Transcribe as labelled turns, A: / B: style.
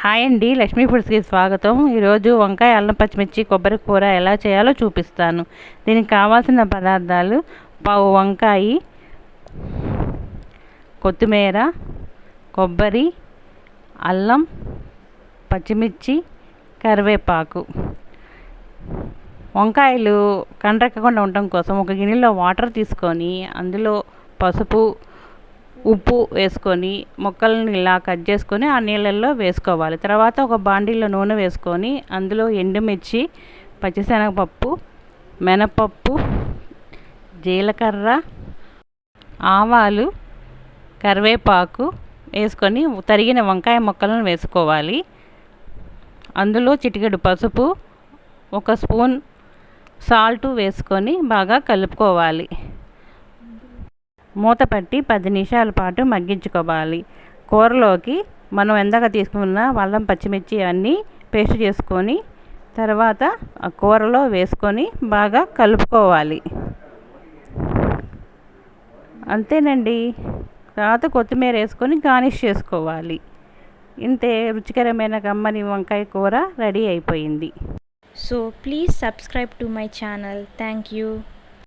A: Hi అండి, లక్ష్మీ ఫుడ్స్కి స్వాగతం. ఈరోజు వంకాయ అల్లం పచ్చిమిర్చి కొబ్బరి కూర ఎలా చేయాలో చూపిస్తాను. దీనికి కావాల్సిన పదార్థాలు: పావు వంకాయ, కొత్తిమీర, కొబ్బరి, అల్లం, పచ్చిమిర్చి, కరివేపాకు. వంకాయలు కండ్రెక్కకుండా ఉండటం కోసం ఒక గిన్నెలో వాటర్ తీసుకొని అందులో పసుపు, ఉప్పు వేసుకొని ముక్కలను ఇలా కట్ చేసుకొని ఆ నీళ్ళల్లో వేసుకోవాలి. తర్వాత ఒక బాండీలో నూనె వేసుకొని అందులో ఎండుమిర్చి, పచ్చిశనగపప్పు, మినపప్పు, జీలకర్ర, ఆవాలు, కరివేపాకు వేసుకొని తరిగిన వంకాయ ముక్కలను వేసుకోవాలి. అందులో చిటికెడు పసుపు, ఒక స్పూన్ సాల్ట్ వేసుకొని బాగా కలుపుకోవాలి. మూత పెట్టి 10 నిమిషాల పాటు మగ్గించుకోవాలి. కూరలోకి మనం ఎందాక తీసుకున్న అల్లం పచ్చిమిర్చి అన్నీ పేస్ట్ చేసుకొని తర్వాత ఆ కూరలో వేసుకొని బాగా కలుపుకోవాలి. అంతేనండి. తర్వాత కొత్తిమీర వేసుకొని గార్నిష్ చేసుకోవాలి. ఇంతే, రుచికరమైన కమ్మని వంకాయ కూర రెడీ అయిపోయింది.
B: So please subscribe to my channel. Thank you.